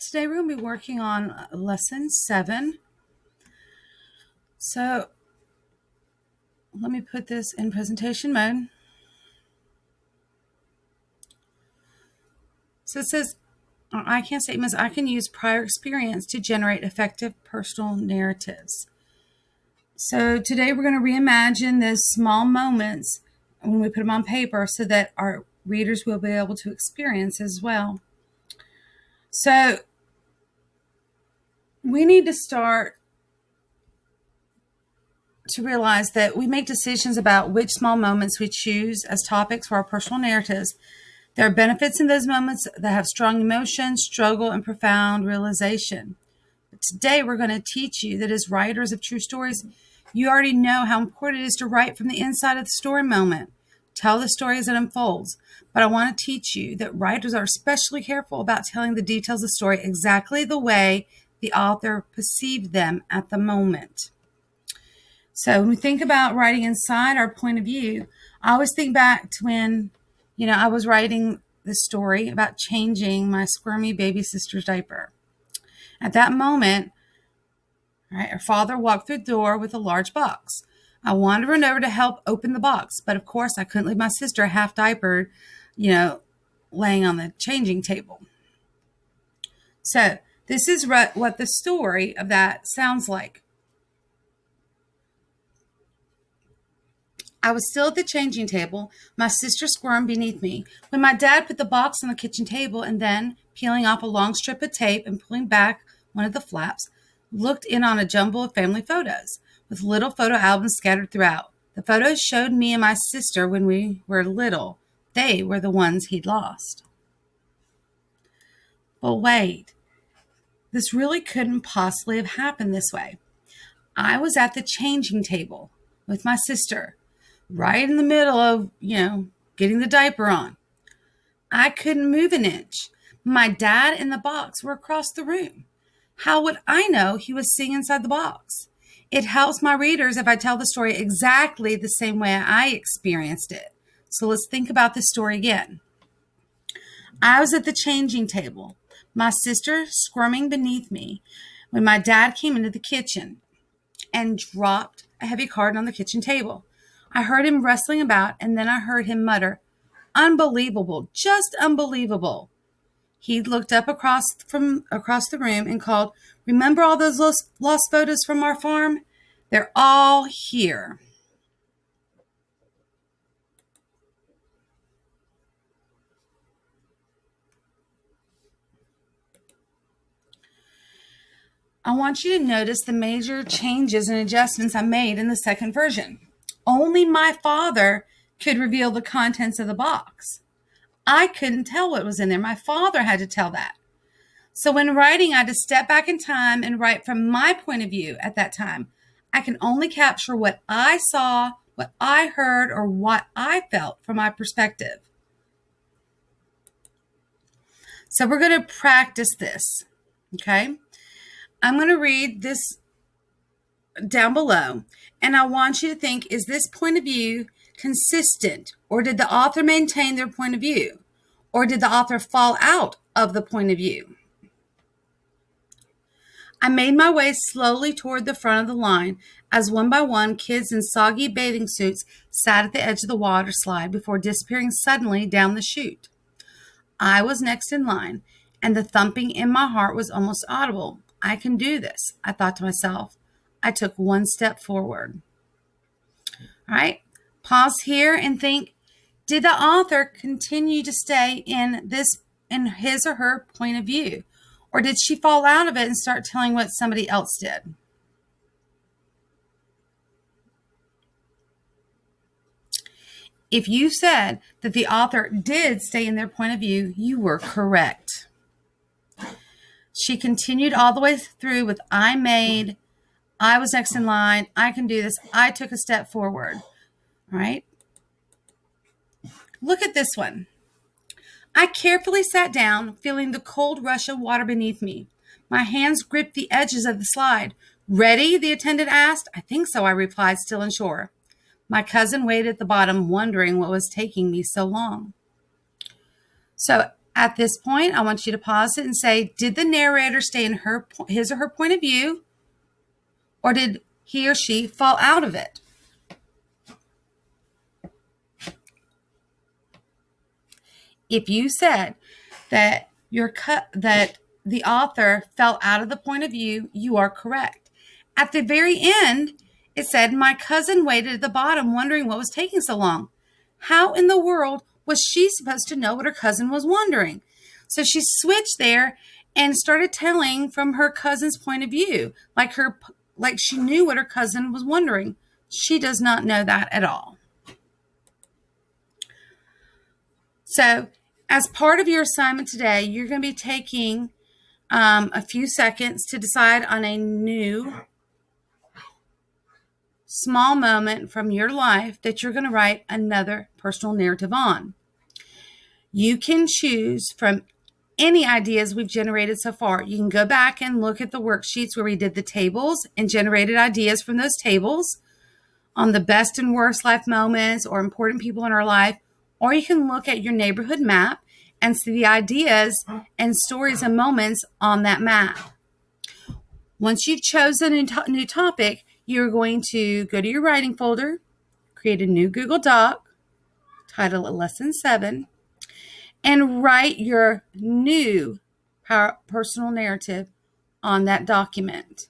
Today we're going to be working on lesson 7. So let me put this in presentation mode. So it says, I can statements, I can use prior experience to generate effective personal narratives. So today we're going to reimagine those small moments when we put them on paper so that our readers will be able to experience as well. So we need to start to realize that we make decisions about which small moments we choose as topics for our personal narratives. There are benefits in those moments that have strong emotion, struggle, and profound realization. But today we're going to teach you that as writers of true stories, you already know how important it is to write from the inside of the story moment. Tell the story as it unfolds. But I want to teach you that writers are especially careful about telling the details of the story exactly the way the author perceived them at the moment. So when we think about writing inside our point of view, I always think back to when, I was writing this story about changing my squirmy baby sister's diaper. At that moment, her father walked through the door with a large box. I wanted to run over to help open the box, but of course I couldn't leave my sister half diapered, laying on the changing table. So this is what the story of that sounds like. I was still at the changing table. My sister squirmed beneath me when my dad put the box on the kitchen table and then, peeling off a long strip of tape and pulling back one of the flaps, looked in on a jumble of family photos with little photo albums scattered throughout. The photos showed me and my sister when we were little. They were the ones he'd lost. But wait, this really couldn't possibly have happened this way. I was at the changing table with my sister, right in the middle of, getting the diaper on. I couldn't move an inch. My dad and the box were across the room. How would I know he was sitting inside the box? It helps my readers if I tell the story exactly the same way I experienced it. So let's think about this story again. I was at the changing table, my sister squirming beneath me, when my dad came into the kitchen and dropped a heavy carton on the kitchen table. I heard him wrestling about, and then I heard him mutter, "Unbelievable, just unbelievable." He looked up across the room and called, "Remember all those lost photos from our farm? They're all here." I want you to notice the major changes and adjustments I made in the second version. Only my father could reveal the contents of the box. I couldn't tell what was in there. My father had to tell that. So when writing, I had to step back in time and write from my point of view at that time. I can only capture what I saw, what I heard, or what I felt from my perspective. So we're going to practice this, okay? I'm going to read this down below, and I want you to think, is this point of view consistent, or did the author maintain their point of view, or did the author fall out of the point of view? I made my way slowly toward the front of the line as one by one kids in soggy bathing suits sat at the edge of the water slide before disappearing suddenly down the chute. I was next in line, and the thumping in my heart was almost audible. I can do this, I thought to myself. I took one step forward. All right, pause here and think, did the author continue to stay in his or her point of view? Or did she fall out of it and start telling what somebody else did? If you said that the author did stay in their point of view, you were correct. She continued all the way through with I was next in line, I can do this, I took a step forward. All right? Look at this one. I carefully sat down, feeling the cold rush of water beneath me. My hands gripped the edges of the slide. "Ready?" the attendant asked. "I think so," I replied, still unsure. My cousin waited at the bottom, wondering what was taking me so long. So At this point, I want you to pause it and say, did the narrator stay in his or her point of view, or did he or she fall out of it? If you said that that the author fell out of the point of view, you are correct. At the very end, it said, my cousin waited at the bottom wondering what was taking so long. How in the world was she supposed to know what her cousin was wondering? So she switched there and started telling from her cousin's point of view, like she knew what her cousin was wondering. She does not know that at all. So as part of your assignment today, you're going to be taking a few seconds to decide on a new small moment from your life that you're going to write another personal narrative on. You can choose from any ideas we've generated so far. You can go back and look at the worksheets where we did the tables and generated ideas from those tables on the best and worst life moments or important people in our life. Or you can look at your neighborhood map and see the ideas and stories and moments on that map. Once you've chosen a new topic, you're going to go to your writing folder, create a new Google Doc, title it Lesson 7, and write your new personal narrative on that document.